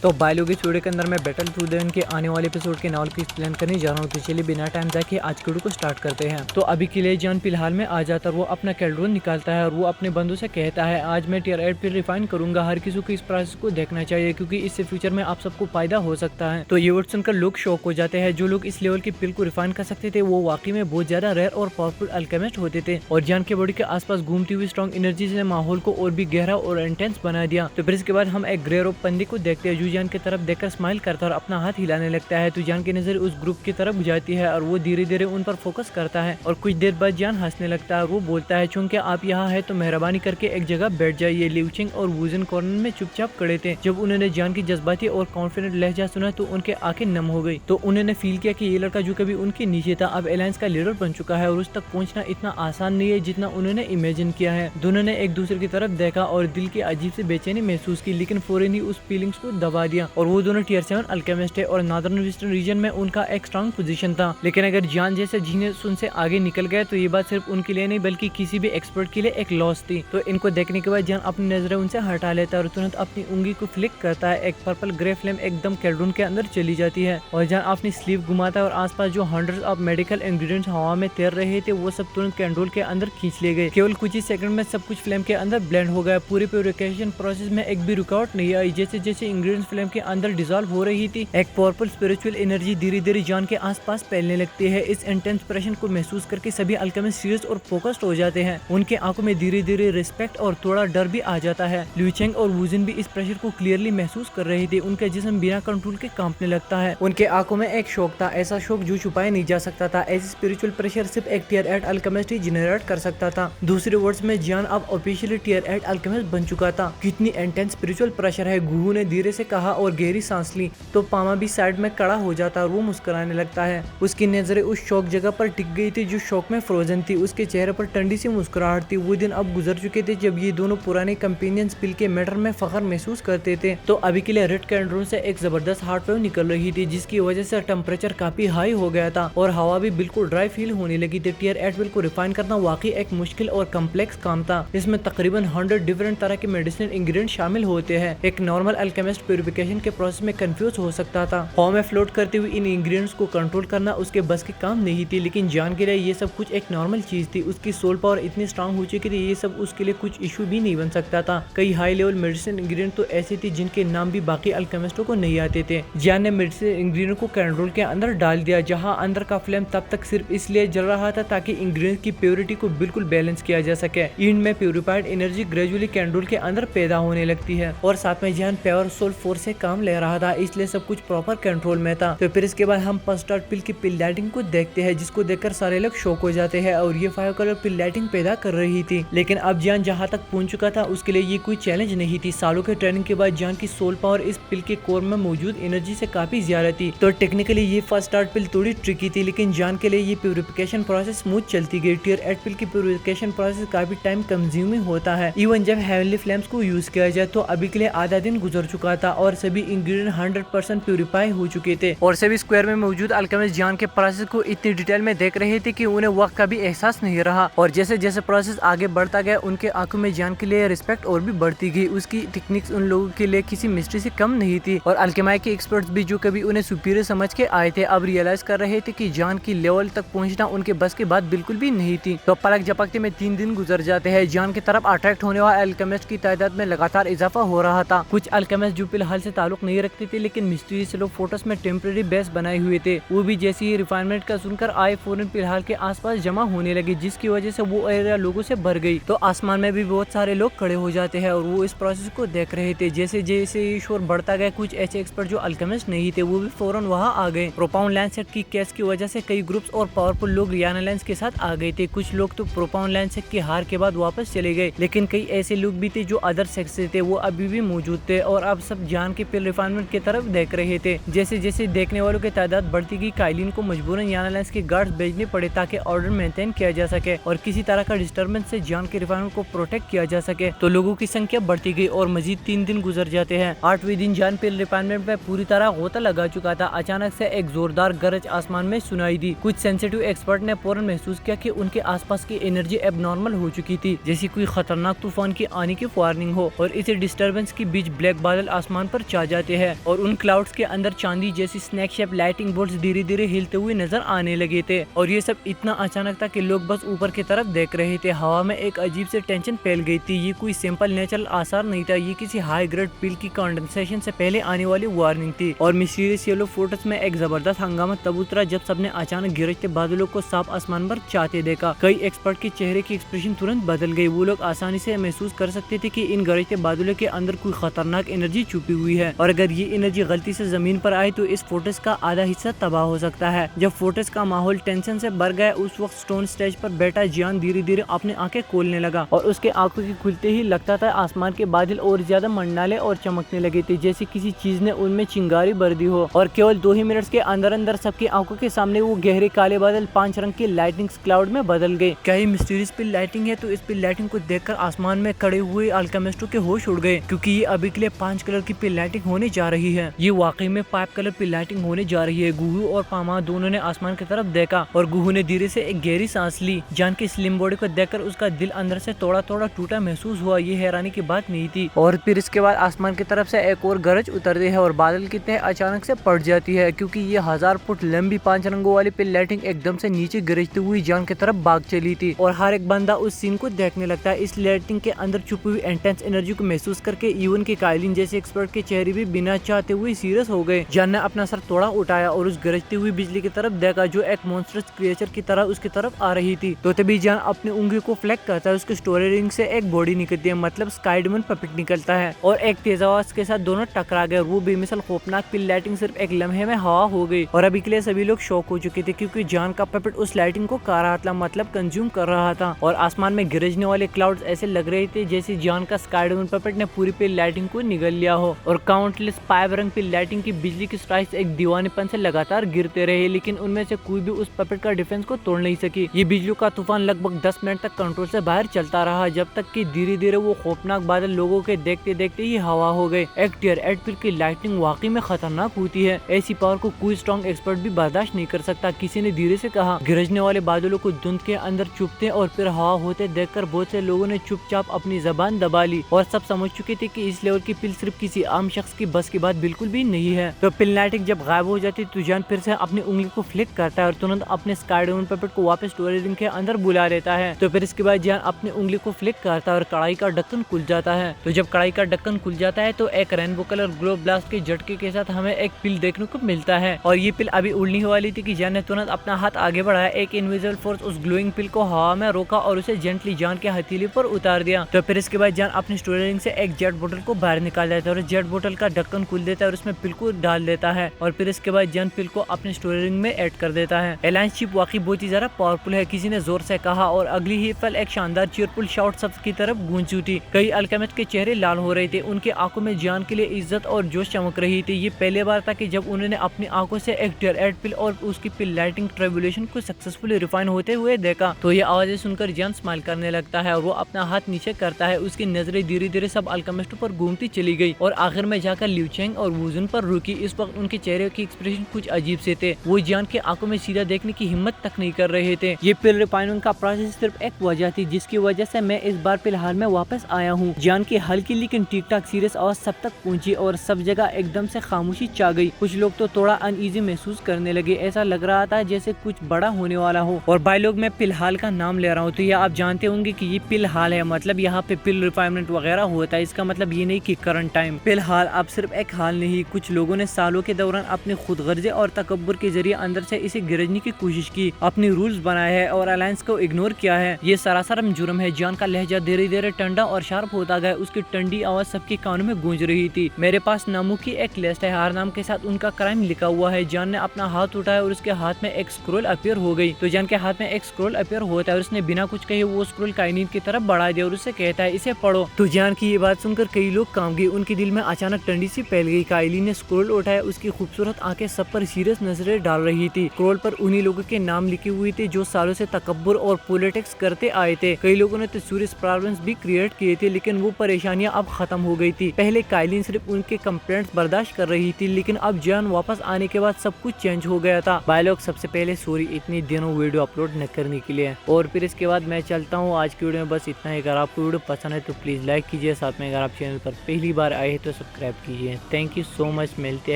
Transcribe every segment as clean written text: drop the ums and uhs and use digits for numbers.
तो भाई लोग इस वीडियो के अंदर मैं बैटलफील्ड के आने वाले एपिसोड के नावल की एक्सप्लेन करने जा रहा हूँ। तो चलिए बिना टाइम जाके आज के वीडियो को स्टार्ट करते हैं। तो अभी के लिए जान फिलहाल में आ जाता है, वो अपना कैल्ड्रोन निकालता है और वो अपने बंधु से कहता है आज मैं टियर 8 पे रिफाइन करूंगा, हर किसी को इस प्रोसेस को देखना चाहिए क्योंकि इससे फ्यूचर में आप सबको फायदा हो सकता है। तो ये वर्ड सुनकर लोग शॉक हो जाते हैं। जो लोग इस लेवल की पिल को रिफाइन कर सकते थे वो वाकई में बहुत ज्यादा रेयर और पावरफुल अल्केमिस्ट होते थे और जान के बॉडी के आसपास घूमती हुई स्ट्रॉन्ग एनर्जी से माहौल को और भी गहरा और इंटेंस बना दिया। तो फिर इसके बाद हम एक ग्रे रोब बंदी को देखते हैं जो जान की तरफ देखकर स्माइल करता है और अपना हाथ हिलाने लगता है। तो जान की नजर उस ग्रुप की तरफ जाती है और वो धीरे धीरे उन पर फोकस करता है और कुछ देर बाद जान हंसने लगता है और वो बोलता है चूंकि आप यहाँ है तो मेहरबानी करके एक जगह बैठ जाइए। लिवचिंग और वूजन कॉर्नर में चुपचाप खड़े थे। जब उन्होंने जान की जज्बाती और कॉन्फिडेंट लहजा सुना तो उनके आंखें नम हो गई। तो उन्होंने फील किया कि ये लड़का जो कभी उनके नीचे था अब एलायंस का लीडर बन चुका है और उस तक पहुंचना इतना आसान नहीं है जितना उन्होंने इमेजिन किया है। दोनों ने एक दूसरे की तरफ देखा और दिल की अजीब सी बेचैनी महसूस की, लेकिन फौरन ही उस फीलिंग्स को दबा दिया। और वो दोनों टियर 7 अल्केमिस्ट है और नॉर्दर्न वेस्टर्न रीजन में उनका एक स्ट्रांग पोजीशन था। लेकिन अगर जान जैसे जीनियस उनसे आगे निकल गए तो ये बात सिर्फ उनके लिए नहीं बल्कि किसी भी एक्सपर्ट के लिए एक लॉस थी। तो इनको देखने के बाद जान अपनी नजरें उनसे हटा लेता है और तुरंत अपनी उंगली को फ्लिक करता है। एक पर्पल ग्रे फ्लेम एकदम कैल्ड्रोन के अंदर चली जाती है और जान अपनी स्लीव घुमाता है और आसपास जो हंड्रेड्स ऑफ मेडिकल इंग्रेडिएंट्स हवा में तैर रहे थे वो सब तुरंत कैंडोल के अंदर खींच लिए गए। केवल कुछ ही सेकंड में सब कुछ फ्लेम के अंदर ब्लेंड हो गया। पूरी प्यूरिफिकेशन प्रोसेस में एक भी रुकावट नहीं आई। जैसे जैसे इंग्रेडिएंट्स फ्लेम के अंदर डिसॉल्व हो रही थी एक पावरफुल स्पिरिचुअल एनर्जी धीरे धीरे जान के आसपास फैलने लगती है। इस इंटेंस प्रेशर को महसूस करके सभी अल्केमिस्ट सीरियस और फोकस्ड हो जाते हैं। उनके आंखों में धीरे धीरे रिस्पेक्ट और थोड़ा डर भी आ जाता है। ल्यूचेंग और वूजन भी इस प्रेशर को क्लियरली महसूस कर रहे थे। उनका जिस्म बिना कंट्रोल के कांपने लगता है। उनके आंखों में एक शौक था, ऐसा शौक जो छुपाया नहीं जा सकता था। ऐसी स्पिरिचुअल प्रेशर सिर्फ एक टियर 8 अल्केमिस्ट ही जनरेट कर सकता था। दूसरे वर्ड्स में जान अब ऑफिशियली टियर 8 अल्केमिस्ट बन चुका था। कितनी इंटेंस स्पिरिचुअल प्रेशर है, गुरु ने धीरे से कहा और गहरी सांस ली। तो पामा भी साइड में खड़ा हो जाता और वो मुस्कुराने लगता है। उसकी नजरें उस शौक जगह पर टिक गई थी जो शौक में फ्रोजन थी। उसके चेहरे पर ठंडी सी मुस्कुराहट थी। वो दिन अब गुजर चुके थे जब ये दोनों पुराने कंपेनियंस पिल के मैटर में फख्र महसूस करते थे। तो अभी के लिए रेड कैंड्रोन से एक जबरदस्त हार्ट वेव निकल रही थी जिसकी वजह से टेम्परेचर काफी हाई हो गया था और हवा भी बिल्कुल ड्राई फील होने लगी थी। टियर 8 पिल को रिफाइन करना वाकई एक मुश्किल और कम्प्लेक्स काम था। इसमें तकरीबन 100 डिफरेंट तरह के मेडिसिन इंग्रेडिएंट शामिल होते हैं। एक नॉर्मल अल्केमिस्ट प्यूरिफिकेशन के प्रोसेस में कंफ्यूज हो सकता था। हवा में फ्लोट करते हुए इन इंग्रेडिएंट्स को कंट्रोल करना उसके बस के काम नहीं थी, लेकिन जान के लिए ये सब कुछ एक नॉर्मल चीज थी। उसकी सोल पावर इतनी स्ट्रांग हो चुकी थी ये सब उसके लिए कुछ इशू भी नहीं बन सकता था। कई हाई लेवल मेडिसिन इंग्रेडिएंट तो ऐसे थे जिनके नाम भी बाकी अल्केमिस्टों को नहीं आते थे। जान ने मेडिसिन इंग्रेडिएंट को कैंडोल के अंदर डाल दिया जहाँ अंदर का फ्लेम तब तक सिर्फ इसलिए जल रहा था ताकि इंग्रेडिएंट की प्योरिटी को बिल्कुल बैलेंस किया जा सके। एंड में प्यूरिफाइड एनर्जी ग्रेजुअली कैंडोल के अंदर पैदा होने लगती है और साथ में जान प्योर सोल फोर्स से काम ले रहा था, इसलिए सब कुछ प्रॉपर कंट्रोल में था। तो फिर इसके बाद हम फर्स्ट पिल की पिल लाइटिंग को देखते हैं जिसको देखकर सारे लोग शॉक हो जाते हैं और ये 5 कलर पिल लाइटिंग पैदा कर रही थी। लेकिन अब जान जहाँ तक पहुंच चुका था उसके लिए ये कोई चैलेंज नहीं थी। सालों के ट्रेनिंग के बाद जान की सोल पावर इस पिल के कोर में मौजूद एनर्जी से काफी ज्यादा थी। तो टेक्निकली ये फर्स्ट पिल थोड़ी ट्रिकी थी, लेकिन जान के लिए ये प्यूरिफिकेशन प्रोसेस स्मूथ चलती गई। टियर 8 पिल की प्यूरिफिकेशन प्रोसेस काफी टाइम कंज्यूमिंग होता है। इवन जब हेवनली फ्लेम्स को यूज किया जाए तो अभी के लिए आधा दिन गुजर चुका था और सभी इंग्रेडिएंट 100% प्यूरिफाई हो चुके थे और सभी स्क्वायर में मौजूद अल्केमिस्ट जान के प्रोसेस को इतनी डिटेल में देख रहे थे कि उन्हें वक्त का भी एहसास नहीं रहा। और जैसे जैसे प्रोसेस आगे बढ़ता गया उनके आंखों में जान के लिए रिस्पेक्ट और भी बढ़ती गई। उसकी टेक्निक्स उन लोगों के लिए किसी मिस्ट्री से कम नहीं थी और अल्केमाई के एक्सपर्ट्स भी जो कभी उन्हें सुपीरियर समझ के आए थे अब रियलाइज कर रहे थे कि जान की लेवल तक पहुंचना उनके बस की बात बिल्कुल भी नहीं थी। तो पलक झपकते में 3 दिन गुजर जाते हैं। जान की तरफ अट्रैक्ट होने वाले अल्केमिस्ट की तादाद में लगातार इजाफा हो रहा था। कुछ अल्केमिस्ट जो फिलहाल से ताल्लुक नहीं रखते थे लेकिन मिस्टीरियस लोग फोटोस में टेम्परेरी बेस बनाए हुए थे, वो भी जैसे ही रिफाइनमेंट का सुनकर आए फौरन फिलहाल के आसपास जमा होने लगी जिसकी वजह से वो एरिया लोगों से भर गई। तो आसमान में भी बहुत सारे लोग खड़े हो जाते हैं और वो इस प्रोसेस को देख रहे थे। जैसे जैसे ये शोर बढ़ता गया कुछ ऐसे एक्सपर्ट जो अल्केमिस्ट नहीं थे वो भी फौरन वहाँ आ गए। प्रोपाउंड लैंडसेट की केस की वजह से कई ग्रुप्स और पावरफुल लोग रियाना लैंस के साथ आ गए थे। कुछ लोग तो प्रोपाउंड लैंडसेट की हार के बाद वापस चले गए, लेकिन कई ऐसे लोग भी थे जो अदर सेक्स से थे वो अभी भी मौजूद थे और अब सब जान के पिल रिफाइनमेंट की तरफ देख रहे थे। जैसे जैसे देखने वालों की तादाद बढ़ती गई काइलिन को मजबूरन याना लैंस के गार्ड्स भेजने पड़े ताकि ऑर्डर मेंटेन किया जा सके और किसी तरह का डिस्टर्बेंस से जान के रिफाइनमेंट को प्रोटेक्ट किया जा सके। तो लोगों की संख्या बढ़ती गई और मजीद 3 दिन गुजर जाते हैं। 8वें दिन जान पिल रिफाइनमेंट में पूरी तरह गोता लगा चुका था। अचानक से एक जोरदार गरज आसमान में सुनाई दी। कुछ सेंसिटिव एक्सपर्ट ने फौरन महसूस किया कि उनके आसपास की एनर्जी एबनॉर्मल हो चुकी थी, जैसे कोई खतरनाक तूफान की आने की वार्निंग हो। और इसी डिस्टर्बेंस के बीच ब्लैक बादल आसमान पर छा जाते हैं और उन क्लाउड्स के अंदर चांदी जैसी स्नैक शेप लाइटिंग बोर्ड्स धीरे धीरे हिलते हुए नजर आने लगे थे और ये सब इतना अचानक था कि लोग बस ऊपर की तरफ देख रहे थे। हवा में एक अजीब से टेंशन फैल गई थी। ये कोई सिंपल नेचुरल आसार नहीं था, ये किसी हाई ग्रेड पिल की कंडेंसेशन से पहले आने वाली वार्निंग थी। और मिस्टीरियस येलो फोर्ट्रेस में एक जबरदस्त हंगामा तब उतरा जब सबने अचानक गरजते बादलों को साफ आसमान पर छाते देखा। कई एक्सपर्ट के चेहरे की एक्सप्रेशन तुरंत बदल गई। वो लोग आसानी से महसूस कर सकते थे कि इन गरजते बादलों के अंदर कोई खतरनाक एनर्जी छुपी हुई है और अगर ये एनर्जी गलती से जमीन पर आए तो इस फोर्ट्रेस का आधा हिस्सा तबाह हो सकता है। जब फोर्ट्रेस का माहौल टेंशन से भर गया उस वक्त स्टोन स्टेज पर बैठा जियान धीरे धीरे अपनी आंखें खोलने लगा और उसके आंखों के खुलते ही लगता था आसमान के बादल और ज्यादा मंडाले और चमकने लगे थे, जैसे किसी चीज ने उनमें चिंगारी भर दी हो। और केवल 2 ही मिनट्स के अंदर अंदर सबकी आंखों के सामने वो गहरे काले बादल 5 रंग के लाइटिंग क्लाउड में बदल गए। क्या ये मिस्टीरियस पिल लाइटिंग है? तो इस पिल लाइटिंग को देखकर आसमान में खड़े हुए अल्केमिस्टों के होश उड़ गए, क्योंकि ये अभी के लिए 5 कलर की पिल लाइटिंग होने जा रही है। ये वाकई में 5 कलर पिल लाइटिंग होने जा रही है। गुहू और पामा दोनों ने आसमान की तरफ देखा और गुहू ने धीरे से एक गहरी सांस ली। जान की स्लिम बॉडी को देखकर उसका दिल अंदर से थोड़ा थोड़ा टूटा महसूस हुआ। ये हैरानी की बात नहीं थी। और फिर इसके बाद आसमान की तरफ से एक और गरज उतरती है और बादल की तह अचानक से पड़ जाती है, क्योंकि ये 1000 फुट लंबी 5 रंगों वाली पिल लाइटिंग एकदम से नीचे गरजती हुई जान की तरफ भाग चली थी और हर एक बंदा उस सीन को देखने लगता है। इस लाइटिंग के अंदर छुपी हुई इंटेंस एनर्जी को महसूस करके इवन के काइलिन जैसे एक्सपर्ट के चेहरे भी बिना चाहते हुए सीरियस हो गए। जान ने अपना सर थोड़ा उठाया और उस गरजती हुई बिजली की तरफ देखा जो एक मॉन्स्टरस क्रिएचर की तरह उसकी तरफ आ रही थी। तो तभी जान अपनी उंगली को फ्लैग करता है, उसके स्टोरी रिंग से एक बॉडी निकलती है, मतलब स्काई डेमन पपेट निकलता है और एक तेज आवाज के साथ दोनों टकरा गए। वो बेमिसाल खौफनाक पिल लाइटिंग सिर्फ एक लम्हे में हवा हो गई और अभी के लिए सभी लोग शॉक हो चुके थे, क्योंकि जान का पपेट उस लाइटिंग को खा रहा था, मतलब कंज्यूम कर रहा था। और आसमान में गरजने वाले क्लाउड्स ऐसे लग रहे थे जैसे जान का स्काई डेमन पपेट ने पूरी पिल लाइटिंग को निगल लिया हो और काउंटलेस 5 रंग पिल लाइटिंग की बिजली की स्ट्राइक्स एक दीवानेपन से लगातार गिरते रहे, लेकिन उनमें से कोई भी उस पपेट का डिफेंस को तोड़ नहीं सकी। ये बिजली का तूफान लगभग 10 मिनट तक कंट्रोल से बाहर चलता रहा, जब तक कि धीरे धीरे वो खौफनाक बादल लोगों के देखते देखते ही हवा हो गए। एक टियर 8 पिल की लाइटिंग वाकई में खतरनाक होती है, ऐसी पावर को कोई स्ट्रॉन्ग एक्सपर्ट भी बर्दाश्त नहीं कर सकता। किसी ने धीरे से कहा। गरजने वाले बादलों को धुंध के अंदर चुपते और फिर हवा होते देखकर बहुत से लोगों ने चुपचाप अपनी जबान दबा ली और सब समझ चुके थे कि इस लेवल की पिल सिर्फ किसी आम शख्स की बस की बात बिल्कुल भी नहीं है। तो पिल लाइटिंग जब गायब हो जाती तो जान फिर से अपनी उंगली को फ्लिक करता है और तुरंत अपने स्काई डेमन पपेट को वापस स्टोरेज रूम के अंदर बुला लेता है। तो फिर इसके बाद जान अपनी उंगली को फ्लिक करता है और कढ़ाई का ढक्कन खुल जाता है। तो जब कढ़ाई का ढक्कन खुल जाता है तो एक रेनबो कलर ग्लो ब्लास्ट के झटके के साथ हमें एक पिल देखने को मिलता है और ये पिल अभी उड़ने वाली थी कि जान ने तुरंत अपना हाथ आगे बढ़ाया। एक इनविजिबल फोर्स उस ग्लोइंग पिल को हवा में रोका और उसे जेंटली जान के हथेली पर उतार दिया। तो फिर इसके बाद जान अपनी स्टोरेज से एक जेट बोतल को बाहर निकाल देता है और जेट बोतल का ढक्कन खुल देता है और उसमें पिल को डाल देता है और फिर इसके बाद जान पिल को अपने स्टोरेज में ऐड कर देता है। एलायंस शिप वाकई बहुत ही ज्यादा पावरफुल है, किसी ने जोर से कहा और अगली ही पल एक शानदार चीयरफुल शाउट सबकी की तरफ गूंज उठी। कई अल्केमिस्ट के चेहरे लाल हो रहे थे, उनकी आंखों में जान के लिए इज्जत और जोश चमक रही थी। ये पहले बार था कि जब उन्होंने अपनी आंखों से एक टियर 8 पिल और उसकी पिल लाइटिंग ट्रेबुलेशन को सक्सेसफुली रिफाइन होते हुए देखा। तो ये आवाजें सुनकर जान स्माइल करने लगता है और वो अपना हाथ नीचे करता है। उसकी नजरें धीरे धीरे सब अल्केमिस्टों पर घूमती चली गई और आखिर में जाकर लिu चेंग और वुजुन पर रुकी। इस वक्त उनके चेहरे के एक्सप्रेशन कुछ अजीब से थे, वो जान के आंखों में सीधा देखने की हिम्मत तक नहीं कर रहे थे। ये पिल रिफाइनिंग का प्रोसेस सिर्फ एक वजह थी जिसकी वजह से मैं इस बार फिलहाल में वापस आया हूँ। जान की हल्की लेकिन ठीक ठाक सीरियस आवाज सब तक पहुंची और सब जगह एकदम से खामोशी छा गई। कुछ लोग तो थोड़ा अनईजी महसूस करने लगे, ऐसा लग रहा था जैसे कुछ बड़ा होने वाला हो। और भाई लोग, मैं फिलहाल का नाम ले रहा हूँ तो ये आप जानते होंगे कि ये फिलहाल है, मतलब यहाँ पे पिल रिफाइनमेंट वगैरह होता है। इसका मतलब ये नहीं कि करंट टाइम। फिलहाल अब सिर्फ एक हाल नहीं, कुछ लोगों ने सालों के दौरान अपने खुद गर्जे और तकब्बुर के जरिए अंदर से इसे गिरजने की कोशिश की, अपनी रूल्स बनाए हैं और अलायंस को इग्नोर किया है। ये सरासर जुर्म है। जान का लहजा धीरे धीरे ठंडा और शार्प होता गया, उसकी ठंडी आवाज सबके कानों में गूंज रही थी। मेरे पास नामों की एक लिस्ट है, हर नाम के साथ उनका क्राइम लिखा हुआ है। जान ने अपना हाथ उठाया और उसके हाथ में एक स्क्रोल अपीयर हो गई। तो जान के हाथ में एक स्क्रोल अपीयर होता है और उसने बिना कुछ कहे वो स्क्रोल काइनीन की तरफ बढ़ा दिया और उससे कहता है इसे पढ़ो। तो जान की ये बात सुनकर कई लोग कांप गए, उनके दिल में अचानक ठंडी सी फैल गई। काइलीन ने स्क्रोल उठाया, उसकी खूबसूरत आंखें सब पर सीरियस नजरें डाल रही थी। स्क्रोल पर उन्हीं लोगों के नाम लिखे हुए थे जो सालों से तकब्बुर और पॉलिटिक्स करते आए थे। कई लोगों ने तो सीरियस प्रॉब्लम्स भी क्रिएट किए थे, लेकिन वो परेशानियां अब खत्म हो गई थी। पहले काइलीन सिर्फ उनके कंप्लेंट्स बर्दाश्त कर रही थी, लेकिन अब जान वापस आने के बाद सब कुछ चेंज हो गया था। भाई लोग, सबसे पहले सॉरी इतनी दिनों वीडियो अपलोड न करने के लिए, और फिर इसके बाद मैं चलता हूँ। आज की वीडियो में बस इतना ही। अगर आपको वीडियो पसंद है तो प्लीज लाइक कीजिए, साथ में अगर आप चैनल पर पहली बार आए हैं तो सब्सक्राइब कीजिए। थैंक यू सो मच, मिलते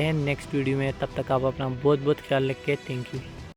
हैं नेक्स्ट वीडियो में, तब तक आप अपना बहुत बहुत ख्याल रखिए। Thank you.